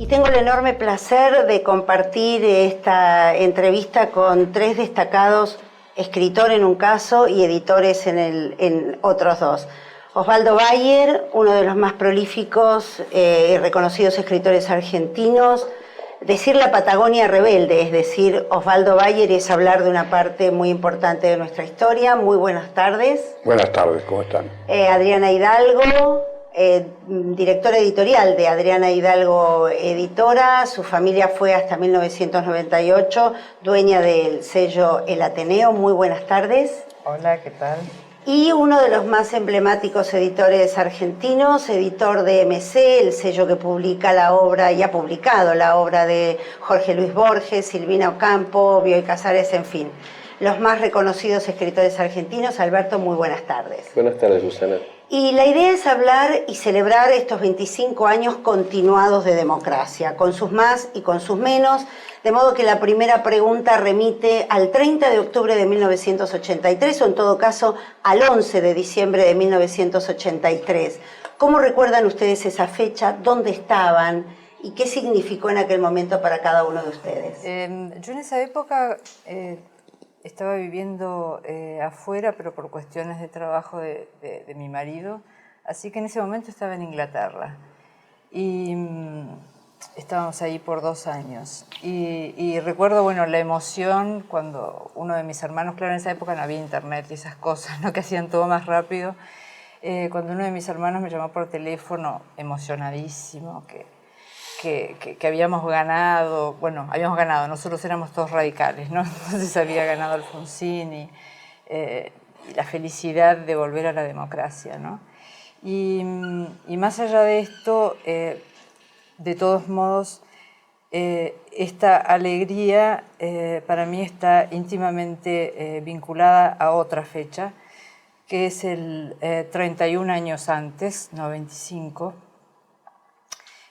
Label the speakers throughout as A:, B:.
A: Y tengo el enorme placer de compartir esta entrevista con tres destacados escritores en un caso y editores en otros dos. Osvaldo Bayer, uno de los más prolíficos y reconocidos escritores argentinos. Decir la Patagonia rebelde, es decir, Osvaldo Bayer, es hablar de una parte muy importante de nuestra historia. Muy buenas tardes.
B: Buenas tardes, ¿cómo están?
A: Adriana Hidalgo, directora editorial de Adriana Hidalgo Editora. Su familia fue hasta 1998 dueña del sello El Ateneo. Muy buenas tardes.
C: Hola, ¿qué tal?
A: Y uno de los más emblemáticos editores argentinos, editor de MC, el sello que publica la obra y ha publicado la obra de Jorge Luis Borges, Silvina Ocampo, Bioy Casares, en fin. Los más reconocidos escritores argentinos. Alberto, muy buenas tardes.
D: Buenas tardes, Susana.
A: Y la idea es hablar y celebrar estos 25 años continuados de democracia, con sus más y con sus menos, de modo que la primera pregunta remite al 30 de octubre de 1983, o en todo caso al 11 de diciembre de 1983. ¿Cómo recuerdan ustedes esa fecha? ¿Dónde estaban? ¿Y qué significó en aquel momento para cada uno de ustedes?
C: Yo en esa época estaba viviendo afuera, pero por cuestiones de trabajo de mi marido, así que en ese momento estaba en Inglaterra. Y estábamos ahí por 2 años. Y recuerdo, bueno, la emoción cuando uno de mis hermanos, claro, en esa época no había internet y esas cosas, ¿no?, que hacían todo más rápido. Cuando uno de mis hermanos me llamó por teléfono, emocionadísimo, que habíamos ganado, nosotros éramos todos radicales, ¿no? Entonces había ganado Alfonsín y la felicidad de volver a la democracia, ¿no? Y más allá de esto, de todos modos, esta alegría para mí está íntimamente vinculada a otra fecha, que es el 31 años antes, no 25,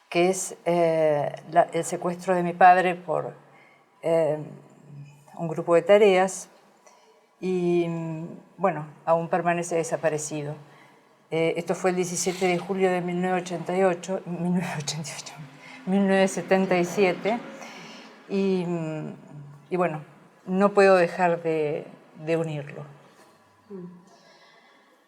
C: que es el secuestro de mi padre por un grupo de tareas y, bueno, aún permanece desaparecido. Esto fue el 17 de julio de 1977 y bueno, no puedo dejar de unirlo.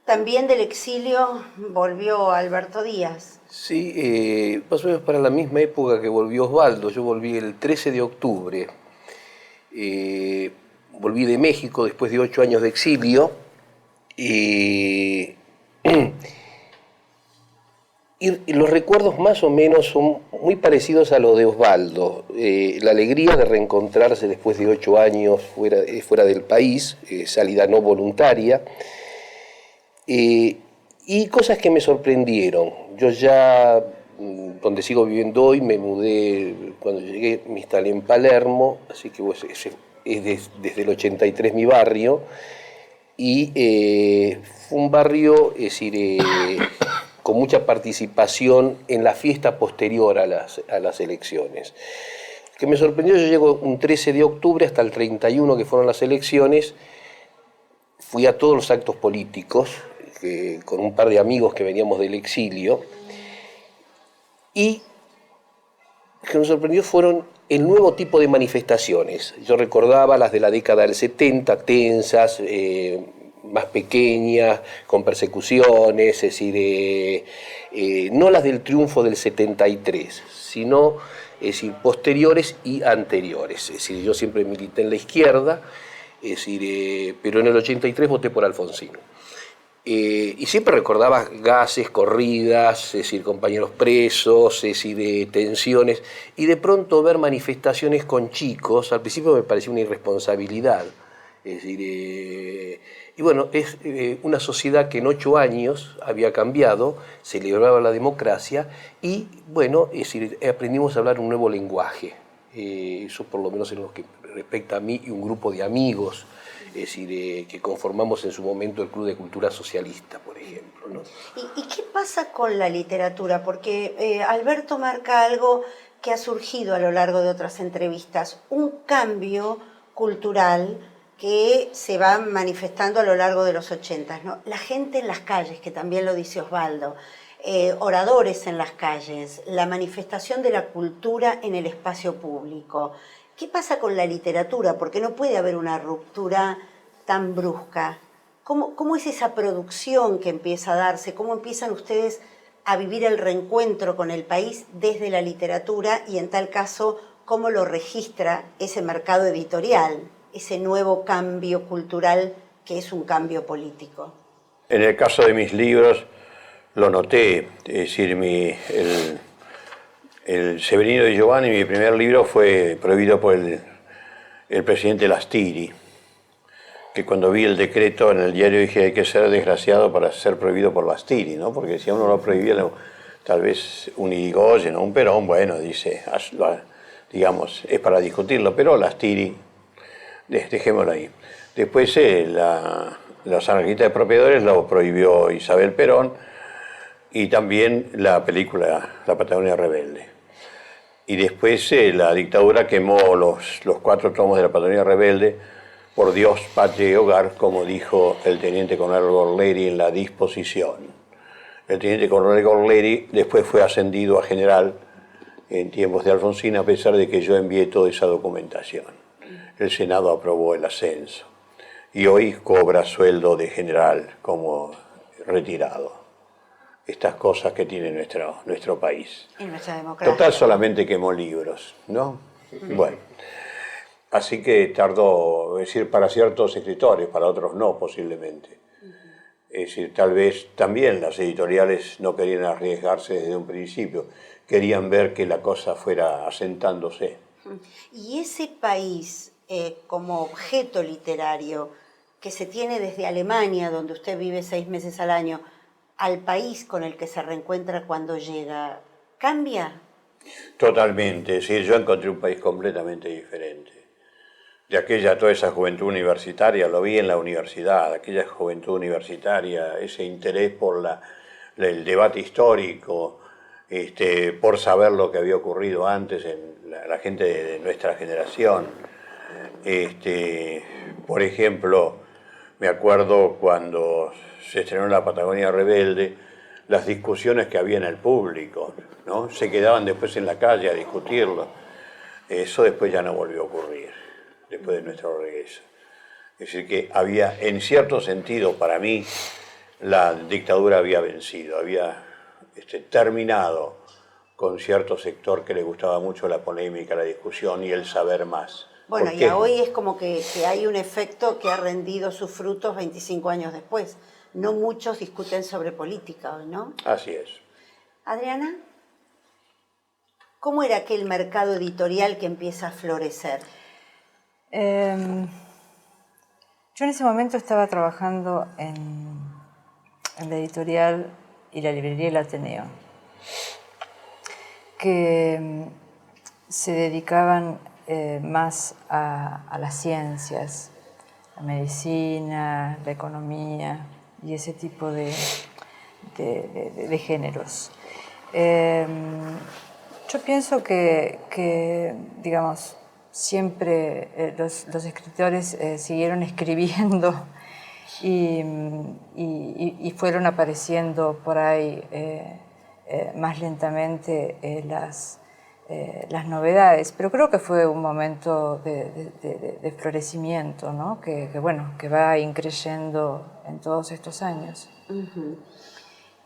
A: También del exilio volvió Alberto Díaz.
D: Sí, más o menos para la misma época que volvió Osvaldo. Yo volví el 13 de octubre. Volví de México después de 8 años de exilio. Y los recuerdos más o menos son muy parecidos a los de Osvaldo. La alegría de reencontrarse después de 8 años fuera del país, salida no voluntaria. Y cosas que me sorprendieron. Yo ya, donde sigo viviendo hoy, me mudé, cuando llegué me instalé en Palermo, así que es desde el 83 mi barrio, y fue un barrio, es decir, con mucha participación en la fiesta posterior a las elecciones. Lo que me sorprendió, yo llego un 13 de octubre hasta el 31, que fueron las elecciones, fui a todos los actos políticos, con un par de amigos que veníamos del exilio, y lo que nos sorprendió fueron el nuevo tipo de manifestaciones. Yo recordaba las de la década del 70, tensas, más pequeñas, con persecuciones, es decir, no las del triunfo del 73, sino posteriores y anteriores. Es decir, yo siempre milité en la izquierda, pero en el 83 voté por Alfonsín. Y siempre recordaba gases, corridas, es decir, compañeros presos, es decir, tensiones, y de pronto ver manifestaciones con chicos, al principio me parecía una irresponsabilidad. Es decir, y bueno, es una sociedad que en 8 años había cambiado, celebraba la democracia, y bueno, es decir, aprendimos a hablar un nuevo lenguaje. Eso por lo menos en lo que respecta a mí y un grupo de amigos, es decir, que conformamos en su momento el Club de Cultura Socialista, por ejemplo, ¿no?
A: ¿Y qué pasa con la literatura? Porque Alberto marca algo que ha surgido a lo largo de otras entrevistas, un cambio cultural que se va manifestando a lo largo de los 80, ¿no? La gente en las calles, que también lo dice Osvaldo, oradores en las calles, la manifestación de la cultura en el espacio público. ¿Qué pasa con la literatura? Porque no puede haber una ruptura tan brusca. ¿Cómo es esa producción que empieza a darse? ¿Cómo empiezan ustedes a vivir el reencuentro con el país desde la literatura y en tal caso, cómo lo registra ese mercado editorial, ese nuevo cambio cultural que es un cambio político?
B: En el caso de mis libros lo noté, es decir, el Severino di Giovanni, mi primer libro, fue prohibido por el presidente Lastiri, que cuando vi el decreto en el diario dije hay que ser desgraciado para ser prohibido por Lastiri, ¿no? Porque si a uno lo prohibía, tal vez un Irigoyen o un Perón, bueno, dice, digamos, es para discutirlo, pero Lastiri, dejémoslo ahí. Después los anarquistas de propiedades lo prohibió Isabel Perón y también la película La Patagonia Rebelde. Y después la dictadura quemó los 4 tomos de La Patagonia Rebelde por Dios, patria y hogar, como dijo el teniente coronel Gorleri en la disposición. El teniente coronel Gorleri después fue ascendido a general en tiempos de Alfonsín, a pesar de que yo envié toda esa documentación. El Senado aprobó el ascenso y hoy cobra sueldo de general como retirado. Estas cosas que tiene nuestro país.
A: En nuestra democracia.
B: Total, solamente quemó libros, ¿no? Bueno, así que tardó, es decir, para ciertos escritores, para otros no, posiblemente. Es decir, tal vez también las editoriales no querían arriesgarse desde un principio, querían ver que la cosa fuera asentándose.
A: Y ese país, como objeto literario, que se tiene desde Alemania, donde usted vive 6 meses al año, al país con el que se reencuentra cuando llega, ¿cambia?
B: Totalmente, es decir, yo encontré un país completamente diferente. De toda esa juventud universitaria, lo vi en la universidad, aquella juventud universitaria, ese interés por el debate histórico, por saber lo que había ocurrido antes en la gente de nuestra generación. Por ejemplo, me acuerdo cuando se estrenó La Patagonia Rebelde, las discusiones que había en el público, ¿no? Se quedaban después en la calle a discutirlo. Eso después ya no volvió a ocurrir, después de nuestro regreso. Es decir, que había, en cierto sentido, para mí, la dictadura había vencido, había terminado con cierto sector que le gustaba mucho la polémica, la discusión y el saber más.
A: Bueno, y hoy es como que hay un efecto que ha rendido sus frutos 25 años después. No muchos discuten sobre política hoy, ¿no?
B: Así es.
A: Adriana, ¿cómo era aquel mercado editorial que empieza a florecer?
C: Yo en ese momento estaba trabajando en la editorial y la librería El Ateneo, que se dedicaban más a las ciencias, la medicina, la economía y ese tipo de géneros. Yo pienso que digamos, siempre los escritores siguieron escribiendo y fueron apareciendo por ahí más lentamente las novedades, pero creo que fue un momento de florecimiento, ¿no? que va increyendo en todos estos años.
A: Uh-huh.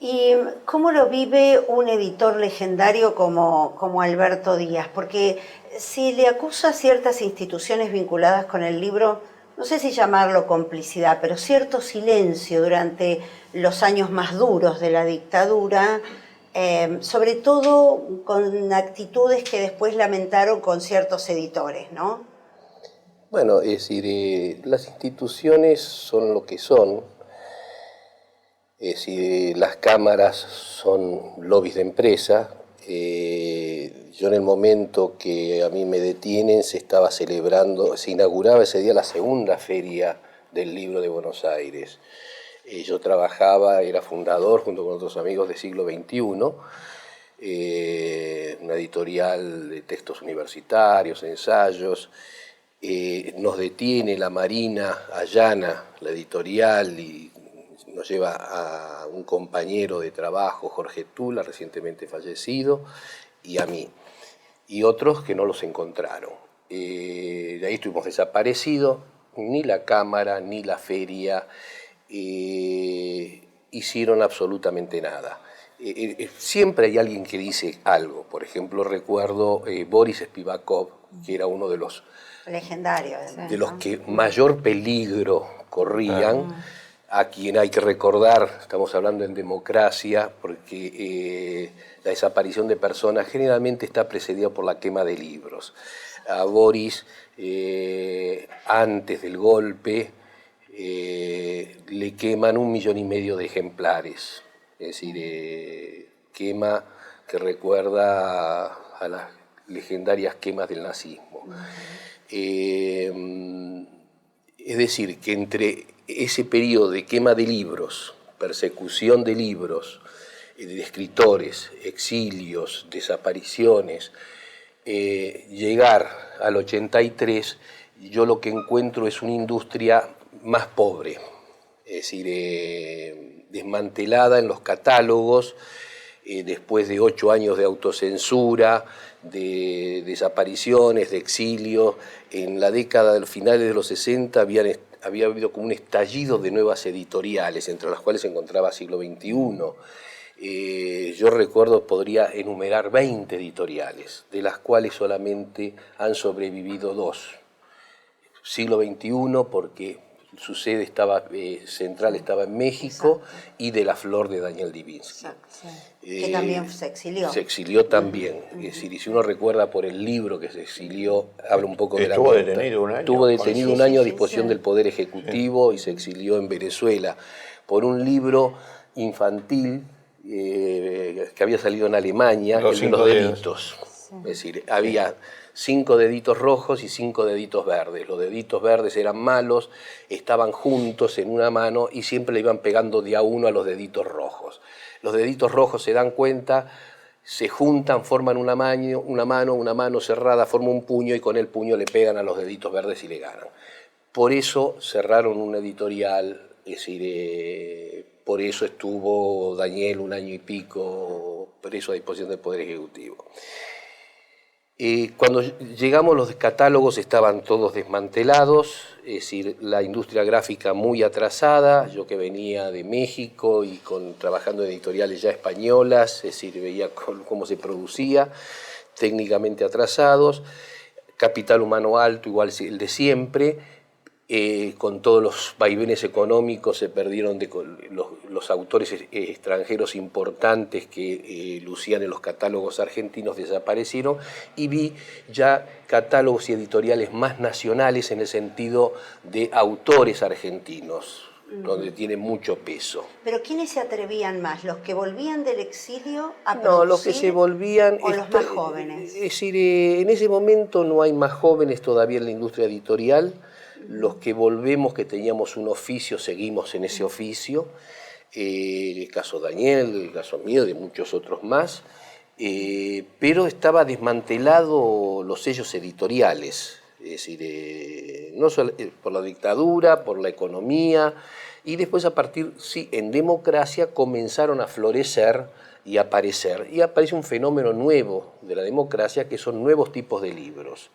A: ¿Y cómo lo vive un editor legendario como Alberto Díaz? Porque si le acusa a ciertas instituciones vinculadas con el libro, no sé si llamarlo complicidad, pero cierto silencio durante los años más duros de la dictadura, sobre todo con actitudes que después lamentaron con ciertos editores, ¿no?
D: Bueno, es decir, las instituciones son lo que son. Es decir, las cámaras son lobbies de empresa. Yo en el momento que a mí me detienen se inauguraba ese día la segunda feria del libro de Buenos Aires. Yo trabajaba, era fundador junto con otros amigos de Siglo XXI, una editorial de textos universitarios, ensayos, nos detiene la Marina, allana la editorial y nos lleva a un compañero de trabajo, Jorge Tula, recientemente fallecido, y a mí, y otros que no los encontraron. De ahí estuvimos desaparecidos, ni la Cámara, ni la feria hicieron absolutamente nada. Siempre hay alguien que dice algo. Por ejemplo, recuerdo Boris Spivakov, que era uno de los
A: legendario, además,
D: de los que mayor peligro corrían, a quien hay que recordar, estamos hablando en democracia, porque la desaparición de personas generalmente está precedida por la quema de libros. A Boris, antes del golpe, le queman 1,5 millones de ejemplares. Es decir, quema que recuerda a las legendarias quemas del nazismo. Es decir, que entre ese periodo de quema de libros, persecución de libros, de escritores, exilios, desapariciones, llegar al 83, yo lo que encuentro es una industria más pobre, es decir, desmantelada en los catálogos, después de 8 años de autocensura, de desapariciones, de exilio. En la década del finales de los 60 había habido como un estallido de nuevas editoriales, entre las cuales se encontraba Siglo XXI. Yo recuerdo, podría enumerar 20 editoriales, de las cuales solamente han sobrevivido 2. Siglo XXI porque su sede central estaba en México, y de La Flor de Daniel Divinsky.
A: Que también se exilió.
D: Se exilió también. Es decir, y si uno recuerda por el libro que se exilió, habla un poco de la
B: Estuvo
D: muerte.
B: detenido un año.
D: Estuvo detenido un año a disposición
A: sí.
D: del Poder Ejecutivo, y se exilió en Venezuela por un libro infantil que había salido en Alemania,
B: Los
D: el de los
B: 5 dedos.
D: deditos. Es decir, había 5 deditos rojos y 5 deditos verdes. Los deditos verdes eran malos, estaban juntos en una mano y siempre le iban pegando de a uno a los deditos rojos. Los deditos rojos se dan cuenta, se juntan, forman una mano cerrada, forma un puño, y con el puño le pegan a los deditos verdes y le ganan. Por eso cerraron una editorial, es decir, por eso estuvo Daniel 1 año y pico preso a disposición del Poder Ejecutivo. Cuando llegamos, los catálogos estaban todos desmantelados, es decir, la industria gráfica muy atrasada. Yo que venía de México y trabajando en editoriales ya españolas, es decir, veía cómo se producía, técnicamente atrasados, capital humano alto, igual el de siempre. Con todos los vaivenes económicos se perdieron los autores extranjeros importantes que lucían en los catálogos argentinos, desaparecieron, y vi ya catálogos y editoriales más nacionales en el sentido de autores argentinos, donde tiene mucho peso.
A: ¿Pero quiénes se atrevían más? ¿Los que volvían del exilio a producir?
D: No, los que se volvían...
A: ¿O los más jóvenes?
D: Es decir, en ese momento no hay más jóvenes todavía en la industria editorial. Los que volvemos, que teníamos un oficio, seguimos en ese oficio. El caso Daniel, el caso mío, de muchos otros más. Pero estaba desmantelado los sellos editoriales. Es decir, no solo por la dictadura, por la economía. Y después, a partir, sí, en democracia comenzaron a florecer y a aparecer. Y aparece un fenómeno nuevo de la democracia, que son nuevos tipos de libros.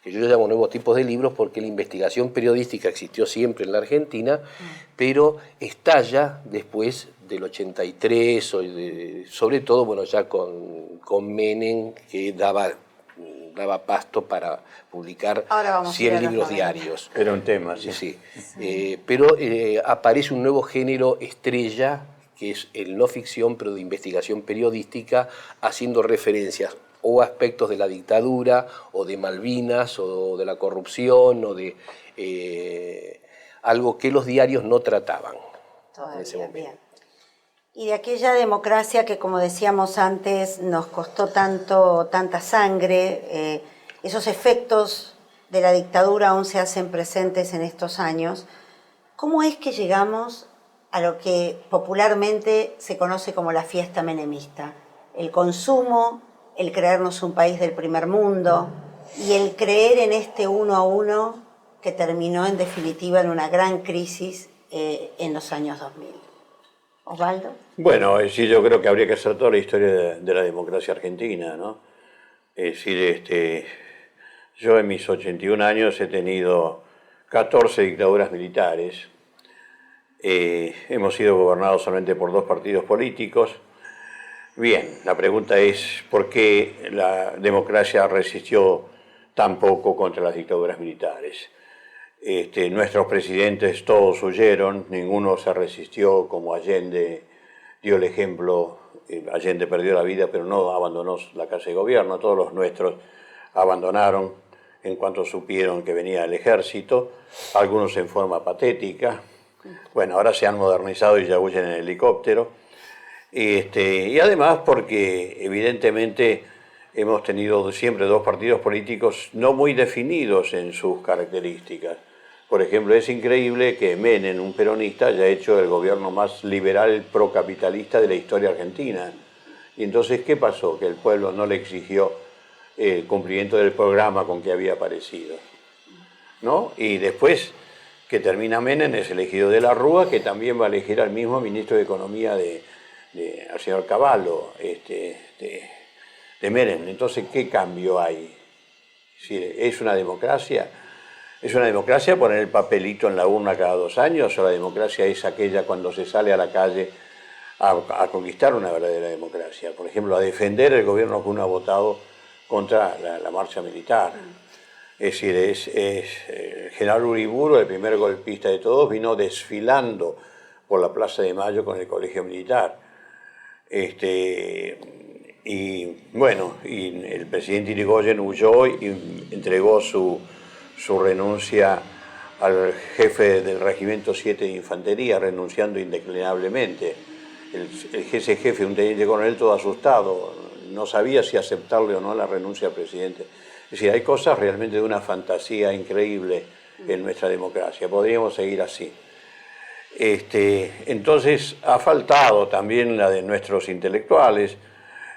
D: Que yo llamo nuevos tipos de libros porque la investigación periodística existió siempre en la Argentina, pero estalla después del 83, sobre todo, bueno, ya con Menem, que daba pasto para publicar 100 libros diarios.
B: Era un tema, sí.
D: Sí. Pero aparece un nuevo género estrella, que es el no ficción, pero de investigación periodística, haciendo referencias o aspectos de la dictadura, o de Malvinas, o de la corrupción, o de algo que los diarios no trataban en ese momento.
A: Bien. Y de aquella democracia que, como decíamos antes, nos costó tanta sangre, esos efectos de la dictadura aún se hacen presentes en estos años. ¿Cómo es que llegamos a lo que popularmente se conoce como la fiesta menemista? El consumo, el creernos un país del primer mundo, y el creer en este 1 a 1 que terminó en definitiva en una gran crisis en los años 2000. Osvaldo.
B: Bueno, sí, yo creo que habría que hacer toda la historia de la democracia argentina, ¿no? Es decir, yo en mis 81 años he tenido 14 dictaduras militares. Hemos sido gobernados solamente por 2 partidos políticos. Bien, la pregunta es ¿por qué la democracia resistió tan poco contra las dictaduras militares? Nuestros presidentes todos huyeron, ninguno se resistió, como Allende dio el ejemplo. Allende perdió la vida, pero no abandonó la casa de gobierno. Todos los nuestros abandonaron en cuanto supieron que venía el ejército, algunos en forma patética. Bueno, ahora se han modernizado y ya huyen en helicóptero. Y además porque evidentemente hemos tenido siempre 2 partidos políticos no muy definidos en sus características. Por ejemplo, es increíble que Menem, un peronista, haya hecho el gobierno más liberal procapitalista de la historia argentina. Y entonces, ¿qué pasó? Que el pueblo no le exigió el cumplimiento del programa con que había aparecido, ¿no? Y después que termina Menem es elegido de la Rúa, que también va a elegir al mismo ministro de Economía al señor Cavallo, de Menem. Entonces, ¿qué cambio hay? ¿Es una democracia? ¿Es una democracia poner el papelito en la urna cada 2 años? ¿O la democracia es aquella cuando se sale a la calle a conquistar una verdadera democracia? Por ejemplo, a defender el gobierno que uno ha votado contra la marcha militar. Es decir, el general Uriburu, el primer golpista de todos, vino desfilando por la Plaza de Mayo con el colegio militar. Y bueno, y el presidente Irigoyen huyó y entregó su renuncia al jefe del Regimiento 7 de Infantería, renunciando indeclinablemente. Ese jefe, un teniente coronel todo asustado, no sabía si aceptarle o no la renuncia al presidente. Es decir, hay cosas realmente de una fantasía increíble en nuestra democracia. Podríamos seguir así. Entonces, ha faltado también la de nuestros intelectuales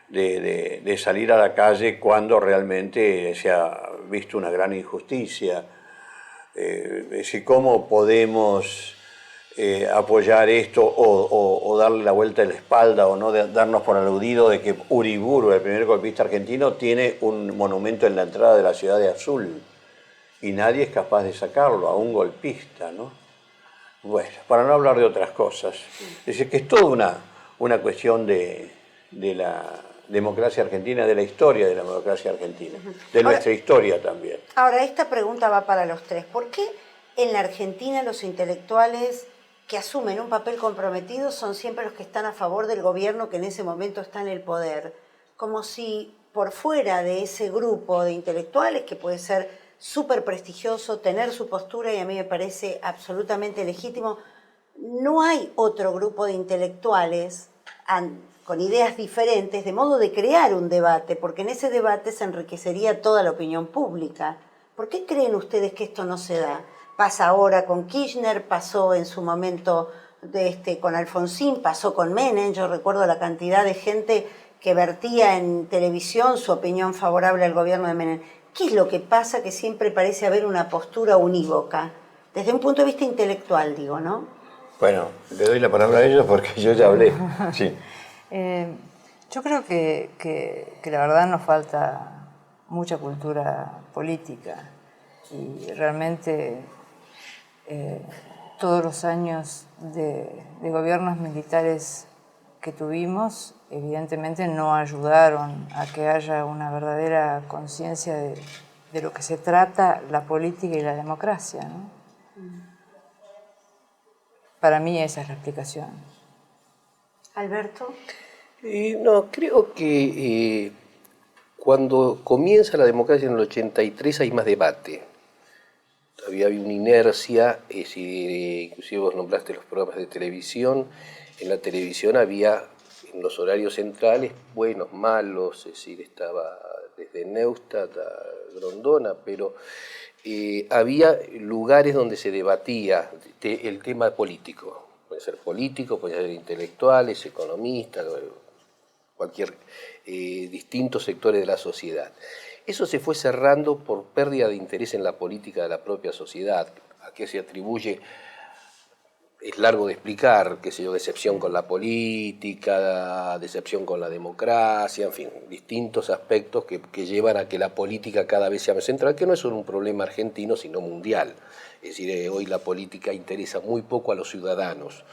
B: de salir a la calle cuando realmente se ha visto una gran injusticia. Es decir, ¿cómo podemos apoyar esto o darle la vuelta de la espalda o no darnos por aludido de que Uriburu, el primer golpista argentino, tiene un monumento en la entrada de la ciudad de Azul y nadie es capaz de sacarlo, a un golpista, ¿no? Bueno, para no hablar de otras cosas. Es decir, que es toda una cuestión de la democracia argentina, de la historia de la democracia argentina, de nuestra historia también.
A: Ahora, esta pregunta va para los 3. ¿Por qué en la Argentina los intelectuales que asumen un papel comprometido son siempre los que están a favor del gobierno que en ese momento está en el poder? Como si por fuera de ese grupo de intelectuales, que puede ser súper prestigioso, tener su postura, y a mí me parece absolutamente legítimo, no hay otro grupo de intelectuales con ideas diferentes, de modo de crear un debate, porque en ese debate se enriquecería toda la opinión pública. ¿Por qué creen ustedes que esto no se da? Pasa ahora con Kirchner, pasó en su momento con Alfonsín, pasó con Menem. Yo recuerdo la cantidad de gente que vertía en televisión su opinión favorable al gobierno de Menem. ¿Qué es lo que pasa? Que siempre parece haber una postura unívoca, desde un punto de vista intelectual, digo, ¿no?
B: Bueno, le doy la palabra a ellos porque yo ya hablé. Sí.
C: Yo creo que la verdad nos falta mucha cultura política y realmente todos los años de gobiernos militares que tuvimos evidentemente no ayudaron a que haya una verdadera conciencia de lo que se trata la política y la democracia, ¿no? Para mí esa es la explicación.
A: Alberto.
D: No, creo que cuando comienza la democracia en el 83 hay más debate. Todavía había una inercia, inclusive vos nombraste los programas de televisión. En la televisión había, en los horarios centrales, buenos, malos, es decir, estaba desde Neustadt a Grondona, pero había lugares donde se debatía el tema político. Puede ser político, puede ser intelectuales, economistas, distintos sectores de la sociedad. Eso se fue cerrando por pérdida de interés en la política de la propia sociedad. ¿A qué se atribuye? Es largo de explicar, qué sé yo, decepción con la política, decepción con la democracia, en fin, distintos aspectos que llevan a que la política cada vez sea más central, que no es solo un problema argentino, sino mundial. Es decir, hoy la política interesa muy poco a los ciudadanos.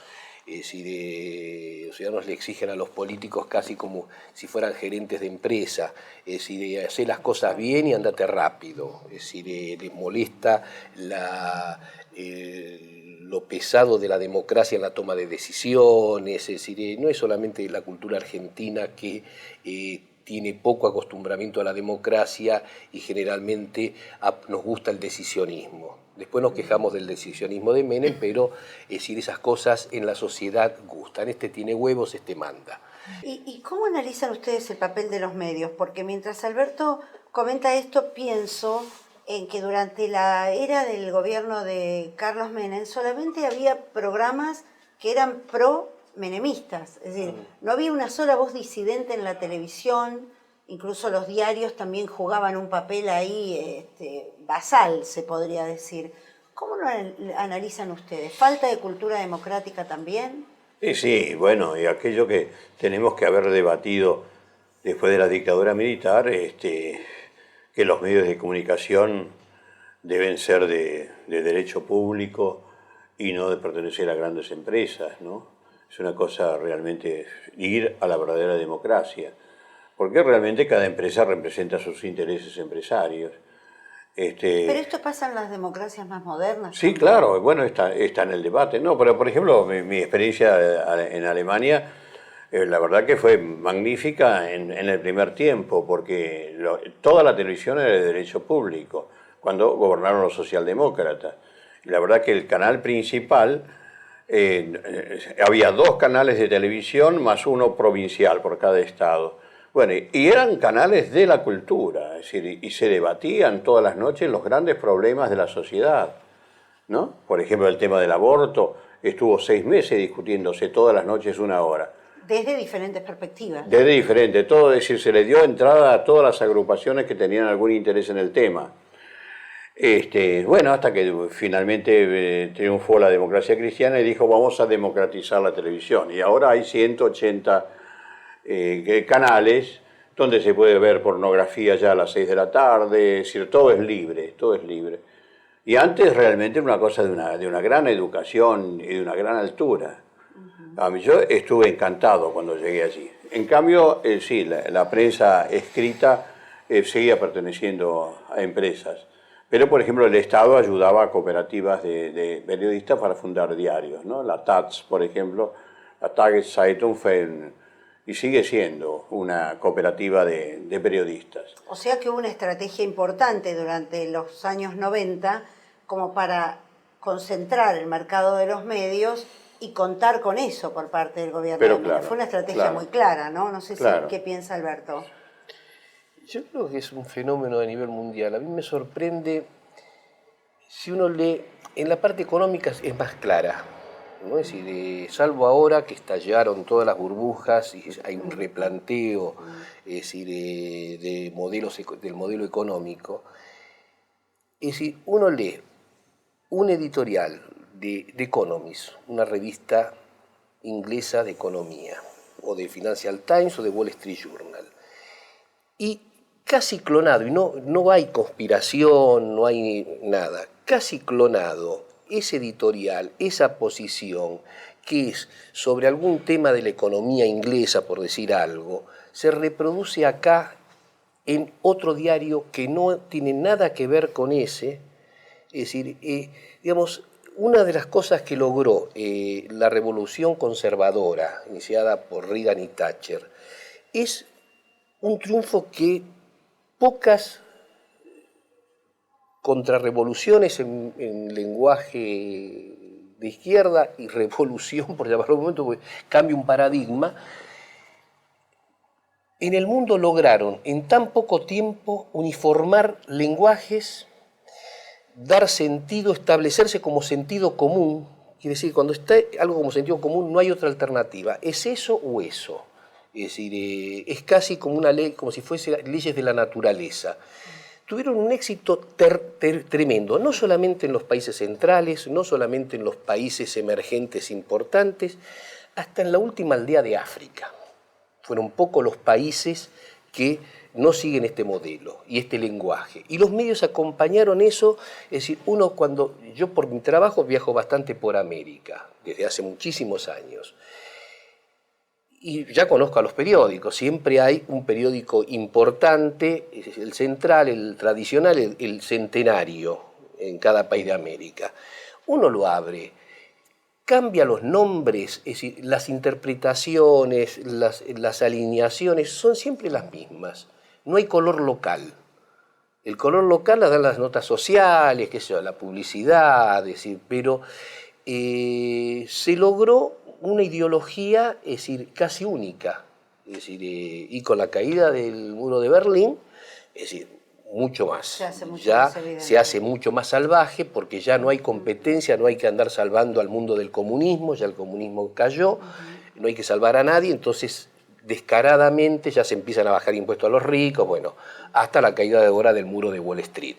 D: Es decir, los ciudadanos le exigen a los políticos casi como si fueran gerentes de empresa. Es decir, hacer las cosas bien y andate rápido. Es decir, les molesta lo pesado de la democracia en la toma de decisiones. Es decir, no es solamente la cultura argentina que tiene poco acostumbramiento a la democracia y generalmente nos gusta el decisionismo. Después nos quejamos del decisionismo de Menem, pero es decir, esas cosas en la sociedad gustan. Este tiene huevos, este manda.
A: ¿Y cómo analizan ustedes el papel de los medios? Porque mientras Alberto comenta esto, pienso en que durante la era del gobierno de Carlos Menem solamente había programas que eran pro-menemistas. Es decir, no había una sola voz disidente en la televisión. Incluso los diarios también jugaban un papel ahí basal, se podría decir. ¿Cómo lo analizan ustedes? ¿Falta de cultura democrática también?
B: Sí, bueno, y aquello que tenemos que haber debatido después de la dictadura militar, que los medios de comunicación deben ser de derecho público y no de pertenecer a grandes empresas, ¿no? Es una cosa realmente ir a la verdadera democracia. Porque realmente cada empresa representa sus intereses empresarios.
A: Pero esto pasa en las democracias más modernas.
B: Sí,
A: también.
B: claro, bueno, está en el debate. No, pero por ejemplo, mi experiencia en Alemania, la verdad que fue magnífica en el primer tiempo, porque toda la televisión era de derecho público, cuando gobernaron los socialdemócratas. Y la verdad que el canal principal, había 2 canales de televisión más uno provincial por cada estado. Bueno, y eran canales de la cultura, es decir, y se debatían todas las noches los grandes problemas de la sociedad, ¿no? Por ejemplo, el tema del aborto estuvo 6 meses discutiéndose todas las noches 1 hora.
A: Desde diferentes perspectivas.
B: Desde diferente, todo, es decir, se le dio entrada a todas las agrupaciones que tenían algún interés en el tema. Bueno, hasta que finalmente triunfó la democracia cristiana y dijo, vamos a democratizar la televisión. Y ahora hay 180 canales donde se puede ver pornografía ya a las 6 de la tarde, es decir, todo es libre, todo es libre. Y antes realmente era una cosa de una gran educación y de una gran altura. A mí, yo estuve encantado cuando llegué allí. En cambio, sí, la prensa escrita seguía perteneciendo a empresas. Pero, por ejemplo, el Estado ayudaba a cooperativas de periodistas para fundar diarios, ¿no? La Taz, por ejemplo, la Tageszeitung fue y sigue siendo una cooperativa de periodistas.
A: O sea que hubo una estrategia importante durante los años 90 como para concentrar el mercado de los medios y contar con eso por parte del gobierno.
B: Pero claro,
A: fue una estrategia muy clara, ¿no? No sé
B: claro.
A: qué piensa Alberto.
D: Yo creo que es un fenómeno a nivel mundial. A mí me sorprende, si uno lee, en la parte económica es más clara, ¿no? Es decir, salvo ahora que estallaron todas las burbujas y hay un replanteo, es decir, del modelo económico. Es decir, uno lee un editorial de Economist, una revista inglesa de economía, o de Financial Times o de Wall Street Journal, y casi clonado, y no hay conspiración, no hay nada, casi clonado ese editorial, esa posición, que es sobre algún tema de la economía inglesa, por decir algo, se reproduce acá en otro diario que no tiene nada que ver con ese. Es decir, digamos, una de las cosas que logró la revolución conservadora, iniciada por Reagan y Thatcher, es un triunfo que pocas contrarrevoluciones en lenguaje de izquierda y revolución, por llamarlo un momento, porque cambia un paradigma, en el mundo lograron en tan poco tiempo uniformar lenguajes, dar sentido, establecerse como sentido común. Quiere decir, cuando está algo como sentido común no hay otra alternativa, es eso o eso. Es decir, es casi como una ley, como si fuese leyes de la naturaleza. Tuvieron un éxito tremendo, no solamente en los países centrales, no solamente en los países emergentes importantes, hasta en la última aldea de África. Fueron pocos los países que no siguen este modelo y este lenguaje. Y los medios acompañaron eso, es decir, yo por mi trabajo viajo bastante por América, desde hace muchísimos años. Y ya conozco a los periódicos, siempre hay un periódico importante, el central, el tradicional, el centenario en cada país de América. Uno lo abre, cambia los nombres, es decir, las interpretaciones, las alineaciones son siempre las mismas. No hay color local. El color local las dan las notas sociales, qué sé yo, la publicidad, es decir, pero se logró una ideología, es decir, casi única. Es decir, y con la caída del muro de Berlín, es decir, mucho más. Se hace mucho más salvaje porque ya no hay competencia, no hay que andar salvando al mundo del comunismo, ya el comunismo cayó, no hay que salvar a nadie, entonces descaradamente ya se empiezan a bajar impuestos a los ricos, bueno, hasta la caída de ahora del muro de Wall Street.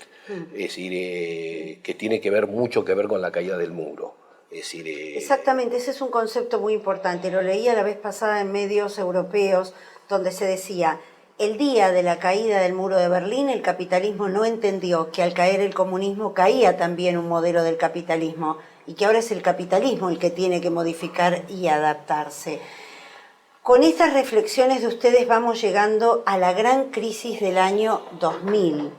D: Es decir, que tiene mucho que ver con la caída del muro. Es decir,
A: exactamente, ese es un concepto muy importante. Lo leía la vez pasada en medios europeos, donde se decía, el día de la caída del muro de Berlín, el capitalismo no entendió que al caer el comunismo caía también un modelo del capitalismo y que ahora es el capitalismo el que tiene que modificar y adaptarse. Con estas reflexiones de ustedes vamos llegando a la gran crisis del año 2000.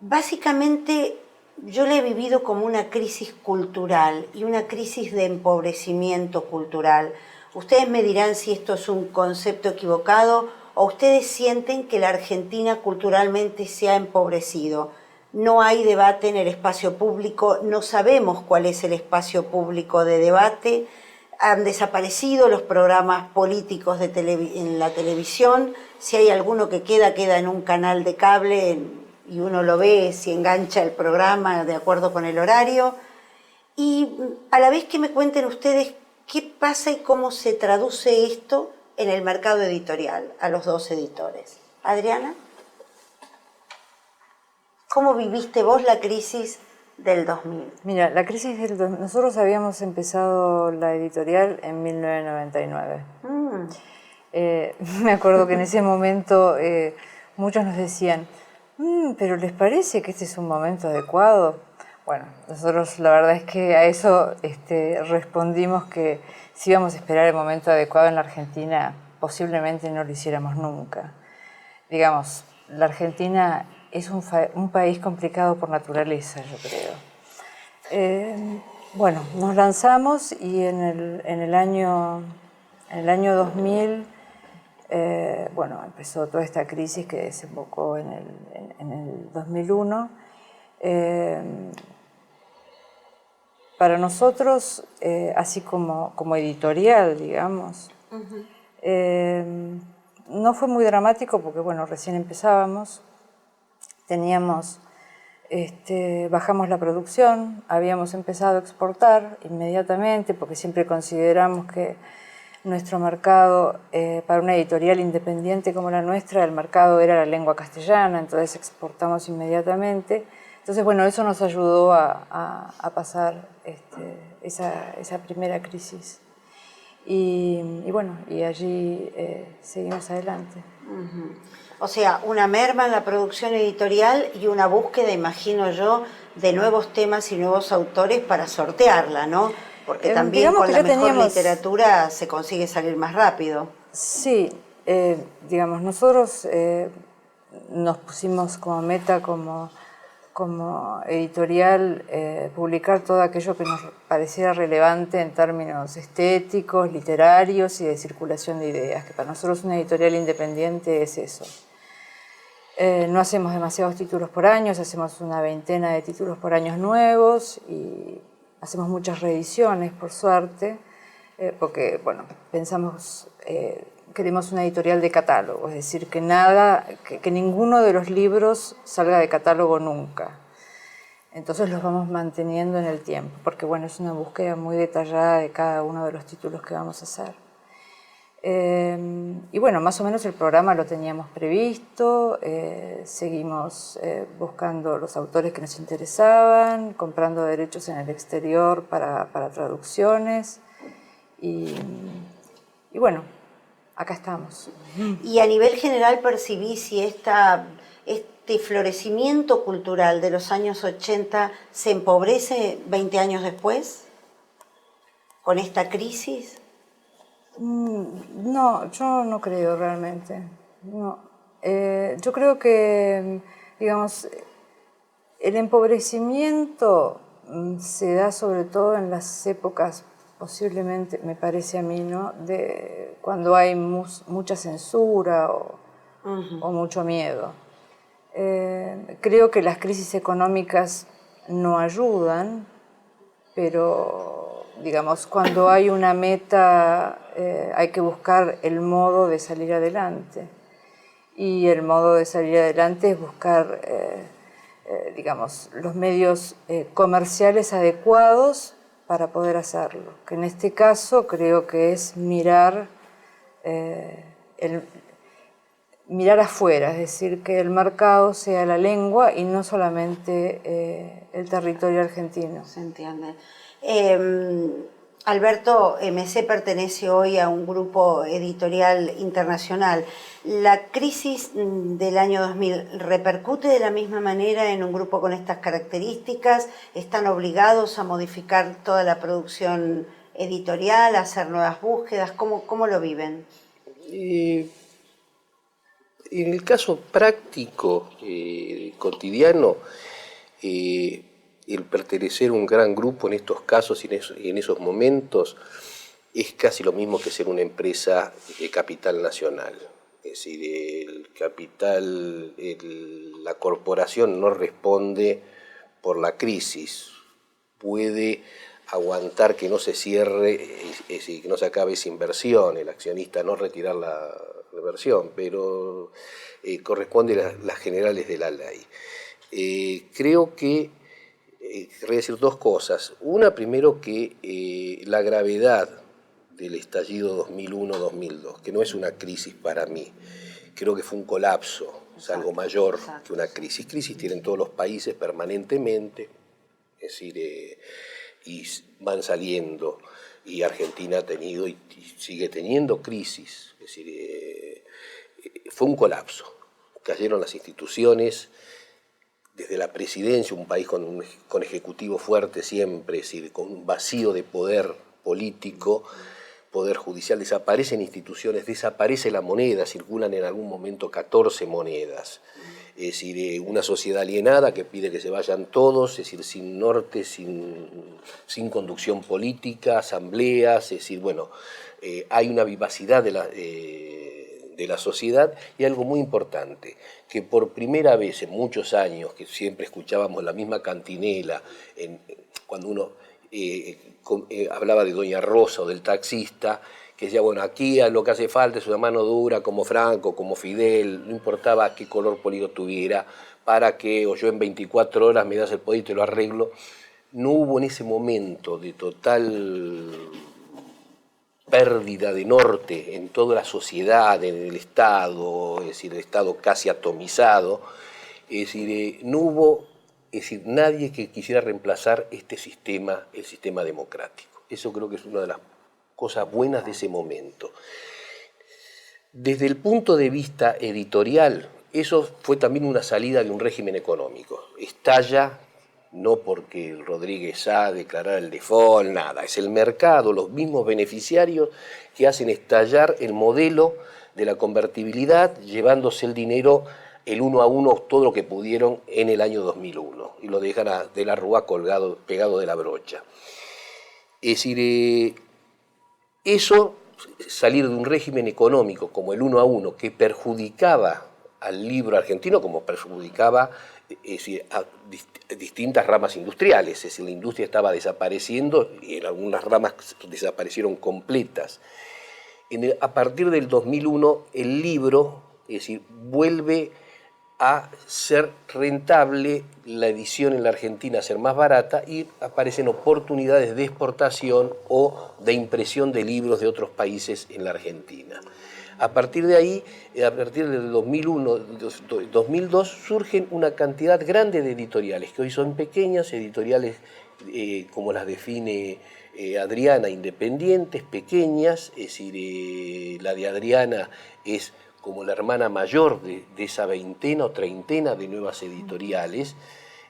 A: Básicamente, yo la he vivido como una crisis cultural y una crisis de empobrecimiento cultural. Ustedes me dirán si esto es un concepto equivocado o ustedes sienten que la Argentina culturalmente se ha empobrecido. No hay debate en el espacio público, no sabemos cuál es el espacio público de debate, han desaparecido los programas políticos en la televisión, si hay alguno que queda en un canal de cable y uno lo ve si engancha el programa de acuerdo con el horario. Y a la vez que me cuenten ustedes qué pasa y cómo se traduce esto en el mercado editorial, a los dos editores. Adriana, ¿cómo viviste vos la crisis del 2000?
C: Mira, la crisis del 2000, nosotros habíamos empezado la editorial en 1999. Me acuerdo que en ese momento muchos nos decían, pero ¿les parece que este es un momento adecuado? Bueno, nosotros la verdad es que a eso respondimos que si íbamos a esperar el momento adecuado en la Argentina, posiblemente no lo hiciéramos nunca. Digamos, la Argentina es un país complicado por naturaleza, yo creo. Bueno, nos lanzamos y en el año 2000, bueno, empezó toda esta crisis que desembocó en el 2001. Para nosotros, así como editorial, digamos, no fue muy dramático porque, bueno, recién empezábamos, bajamos la producción, habíamos empezado a exportar inmediatamente porque siempre consideramos que nuestro mercado, para una editorial independiente como la nuestra, el mercado era la lengua castellana, entonces exportamos inmediatamente. Entonces, bueno, eso nos ayudó a pasar esa primera crisis. Y bueno, y allí seguimos adelante.
A: O sea, una merma en la producción editorial y una búsqueda, imagino yo, de nuevos temas y nuevos autores para sortearla, ¿no? Porque también con la mejor literatura se consigue salir más rápido.
C: Sí, digamos, nosotros nos pusimos como meta, como editorial, publicar todo aquello que nos pareciera relevante en términos estéticos, literarios y de circulación de ideas, que para nosotros una editorial independiente es eso. No hacemos demasiados títulos por año, hacemos una veintena de títulos por año nuevos y hacemos muchas reediciones, por suerte, porque, bueno, queremos una editorial de catálogo, es decir, que ninguno de los libros salga de catálogo nunca. Entonces los vamos manteniendo en el tiempo, porque, bueno, es una búsqueda muy detallada de cada uno de los títulos que vamos a hacer. Y bueno, más o menos el programa lo teníamos previsto, seguimos buscando los autores que nos interesaban, comprando derechos en el exterior para traducciones y bueno, acá estamos.
A: Y a nivel general percibí si este florecimiento cultural de los años 80 se empobrece 20 años después con esta crisis.
C: No, yo no creo realmente. No. Yo creo que, digamos, el empobrecimiento se da sobre todo en las épocas, posiblemente, me parece a mí, ¿no?, de cuando hay mucha censura o mucho miedo. Creo que las crisis económicas no ayudan, pero, digamos, cuando hay una meta hay que buscar el modo de salir adelante. Y el modo de salir adelante es buscar, digamos, los medios comerciales adecuados para poder hacerlo. Que en este caso creo que es mirar afuera, es decir, que el mercado sea la lengua y no solamente el territorio argentino.
A: Se entiende. Alberto, MC pertenece hoy a un grupo editorial internacional. ¿La crisis del año 2000 repercute de la misma manera en un grupo con estas características? ¿Están obligados a modificar toda la producción editorial, a hacer nuevas búsquedas? ¿Cómo lo viven?
D: En el caso práctico, cotidiano, el pertenecer a un gran grupo en estos casos y en esos momentos es casi lo mismo que ser una empresa de capital nacional. Es decir, el capital, la corporación no responde por la crisis, puede aguantar que no se cierre, es decir, que no se acabe esa inversión, el accionista no retirar la inversión, pero corresponde a las generales de la ley. Creo que querría decir dos cosas. Una, primero, que la gravedad del estallido 2001-2002, que no es una crisis para mí, creo que fue un colapso, es algo mayor que una crisis. Crisis tienen todos los países permanentemente, es decir, y van saliendo, y Argentina ha tenido y sigue teniendo crisis, es decir, fue un colapso, cayeron las instituciones, desde la presidencia, un país con ejecutivo fuerte siempre, es decir, con un vacío de poder político, poder judicial, desaparecen instituciones, desaparece la moneda, circulan en algún momento 14 monedas. Es decir, una sociedad alienada que pide que se vayan todos, es decir, sin norte, sin conducción política, asambleas, es decir, bueno, hay una vivacidad de la sociedad y algo muy importante, que por primera vez en muchos años, que siempre escuchábamos la misma cantinela, cuando uno hablaba de Doña Rosa o del taxista, que decía, bueno, aquí lo que hace falta es una mano dura como Franco, como Fidel, no importaba qué color político tuviera, para que, o yo en 24 horas me das el poder y te lo arreglo. No hubo en ese momento de total pérdida de norte en toda la sociedad, en el Estado, es decir, el Estado casi atomizado, es decir, no hubo, es decir, nadie que quisiera reemplazar este sistema, el sistema democrático. Eso creo que es una de las cosas buenas de ese momento. Desde el punto de vista editorial, eso fue también una salida de un régimen económico. Estalla, no porque Rodríguez Sá declarara el default, nada, es el mercado, los mismos beneficiarios que hacen estallar el modelo de la convertibilidad, llevándose el dinero, el 1 a 1, todo lo que pudieron en el año 2001, y lo dejan de la Rúa colgado, pegado de la brocha. Es decir, eso, salir de un régimen económico como el 1 a 1, que perjudicaba al libro argentino, como perjudicaba a distintas ramas industriales, es decir, la industria estaba desapareciendo y en algunas ramas desaparecieron completas. A partir del 2001 el libro, es decir, vuelve a ser rentable la edición en la Argentina, a ser más barata, y aparecen oportunidades de exportación o de impresión de libros de otros países en la Argentina. A partir de ahí, a partir del 2001, 2002, surgen una cantidad grande de editoriales, que hoy son pequeñas, editoriales como las define Adriana, independientes, pequeñas, es decir, la de Adriana es como la hermana mayor de esa veintena o treintena de nuevas editoriales,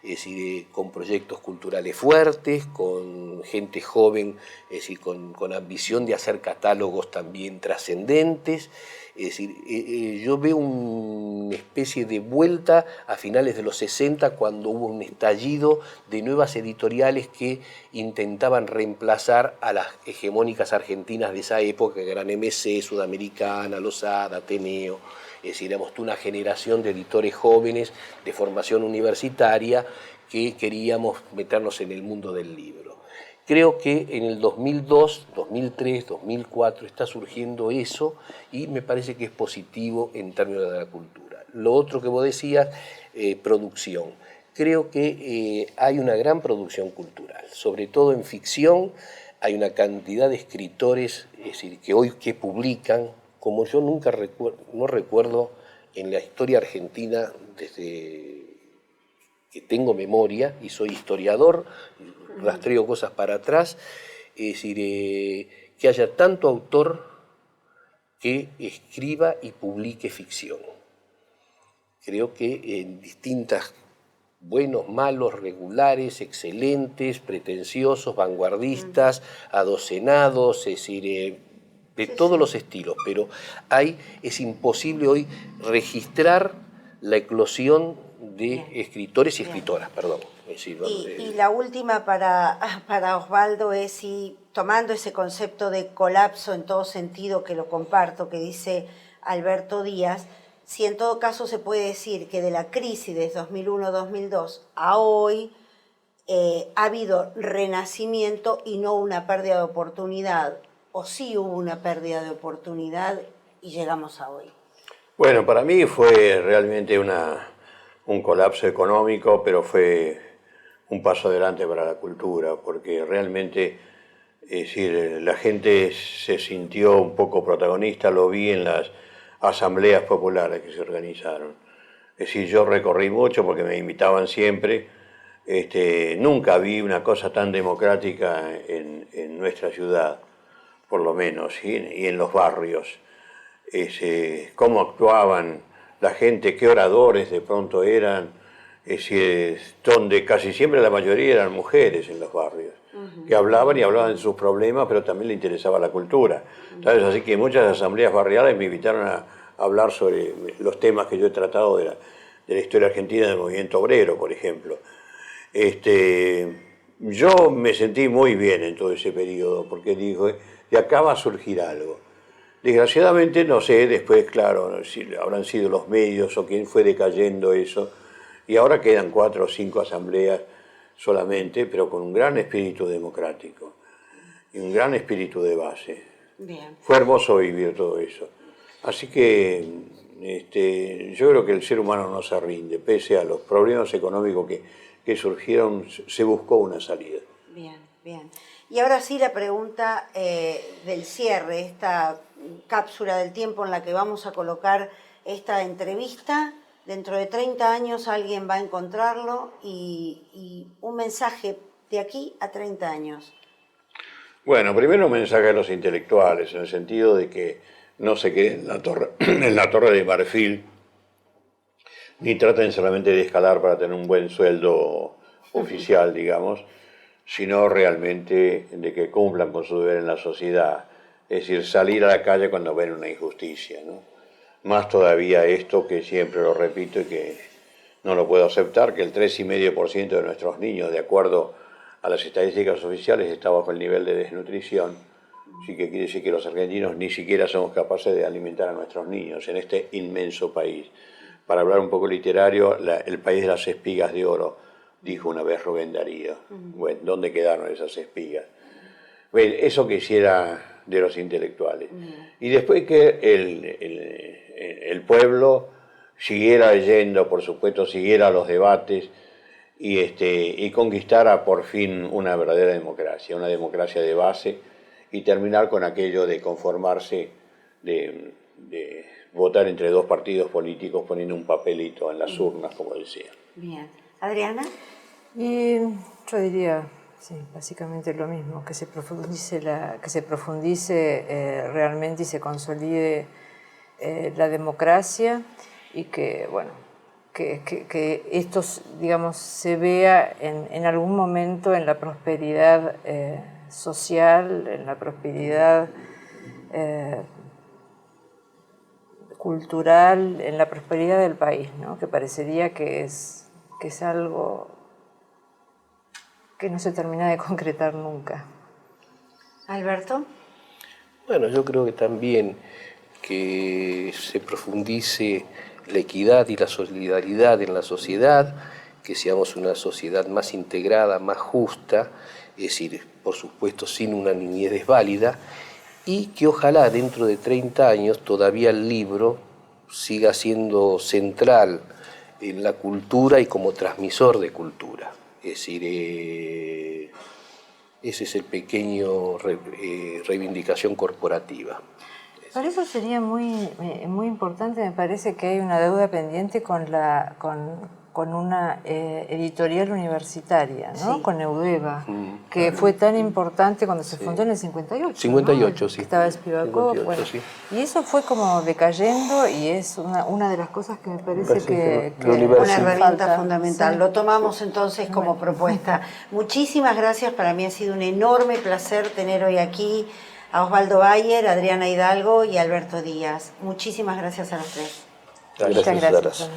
D: es decir, con proyectos culturales fuertes, con gente joven, es decir, con ambición de hacer catálogos también trascendentes. Es decir, yo veo una especie de vuelta a finales de los 60, cuando hubo un estallido de nuevas editoriales que intentaban reemplazar a las hegemónicas argentinas de esa época, que eran MC, Sudamericana, Losada, Ateneo. Es decir, éramos una generación de editores jóvenes de formación universitaria que queríamos meternos en el mundo del libro. Creo que en el 2002, 2003, 2004 está surgiendo eso, y me parece que es positivo en términos de la cultura. Lo otro que vos decías, producción. Creo que hay una gran producción cultural, sobre todo en ficción. Hay una cantidad de escritores, es decir, que hoy publican, como yo nunca no recuerdo en la historia argentina desde que tengo memoria, y soy historiador, rastreo cosas para atrás, es decir, que haya tanto autor que escriba y publique ficción. Creo que en distintas, buenos, malos, regulares, excelentes, pretenciosos, vanguardistas, adocenados, es decir, de todos los estilos, pero es imposible hoy registrar la eclosión de escritores y escritoras, perdón. Es decir,
A: y la última para Osvaldo es, si tomando ese concepto de colapso en todo sentido, que lo comparto, que dice Alberto Díaz, si en todo caso se puede decir que de la crisis de 2001-2002 a hoy ha habido renacimiento y no una pérdida de oportunidad, o sí hubo una pérdida de oportunidad y llegamos a hoy.
B: Bueno, para mí fue realmente un colapso económico, pero fue un paso adelante para la cultura, porque realmente, es decir, la gente se sintió un poco protagonista, lo vi en las asambleas populares que se organizaron. Es decir, yo recorrí mucho porque me invitaban siempre. Nunca vi una cosa tan democrática en nuestra ciudad, por lo menos, y en los barrios. Cómo actuaban la gente, qué oradores de pronto eran, donde casi siempre la mayoría eran mujeres en los barrios, que hablaban y hablaban de sus problemas, pero también le interesaba la cultura. ¿Sabes? Así que muchas asambleas barriales me invitaron a hablar sobre los temas que yo he tratado de la historia argentina del movimiento obrero, por ejemplo. Yo me sentí muy bien en todo ese periodo, porque digo, de acá va a surgir algo. Desgraciadamente, no sé, después, claro, si habrán sido los medios o quién fue decayendo eso, y ahora quedan 4 o 5 asambleas solamente, pero con un gran espíritu democrático y un gran espíritu de base.
A: Bien.
B: Fue hermoso vivir todo eso. Así que yo creo que el ser humano no se rinde, pese a los problemas económicos que surgieron, se buscó una salida.
A: Bien, bien. Y ahora sí la pregunta del cierre, esta cápsula del tiempo en la que vamos a colocar esta entrevista. Dentro de 30 años alguien va a encontrarlo y un mensaje de aquí a 30 años.
B: Bueno, primero un mensaje a los intelectuales, en el sentido de que no se queden en la torre de marfil, ni traten solamente de escalar para tener un buen sueldo oficial, digamos, sino realmente de que cumplan con su deber en la sociedad. Es decir, salir a la calle cuando ven una injusticia, ¿no? Más todavía esto, que siempre lo repito y que no lo puedo aceptar, que el 3,5% de nuestros niños, de acuerdo a las estadísticas oficiales, está bajo el nivel de desnutrición. Así que quiere decir que los argentinos ni siquiera somos capaces de alimentar a nuestros niños en este inmenso país. Para hablar un poco literario, el país de las espigas de oro, dijo una vez Rubén Darío. Bueno, ¿dónde quedaron esas espigas? Bueno, eso quisiera de los intelectuales. Y después que el pueblo siguiera leyendo, por supuesto, siguiera los debates y conquistara por fin una verdadera democracia, una democracia de base, y terminar con aquello de conformarse, de votar entre dos partidos políticos poniendo un papelito en las urnas, como decía.
A: Bien. Adriana.
C: Y yo diría, sí, básicamente lo mismo, que se profundice realmente y se consolide la democracia, y que, bueno, que esto, digamos, se vea en algún momento en la prosperidad social, en la prosperidad cultural, en la prosperidad del país, ¿no? Que parecería que es algo que no se termina de concretar nunca.
A: Alberto.
D: Bueno, yo creo que también que se profundice la equidad y la solidaridad en la sociedad, que seamos una sociedad más integrada, más justa, es decir, por supuesto sin una niñez desválida, y que ojalá dentro de 30 años todavía el libro siga siendo central en la cultura y como transmisor de cultura. Es decir, ese es el pequeño reivindicación corporativa.
C: Para eso sería muy importante, me parece, que hay una deuda pendiente con una editorial universitaria, ¿no?
A: Sí.
C: Con Eudeva, que fue tan importante cuando se fundó en el 58.
D: 58,
C: ¿no?
D: sí.
C: Que estaba Spivakov, bueno.
D: Sí.
C: Y eso fue como decayendo, y es una de las cosas que me parece que
A: Una herramienta fundamental.
C: Sí.
A: Lo tomamos entonces como propuesta. Muchísimas gracias. Para mí ha sido un enorme placer tener hoy aquí a Osvaldo Bayer, Adriana Hidalgo y Alberto Díaz. Muchísimas gracias a los tres.
D: Gracias,
C: Muchas gracias.
D: Sara.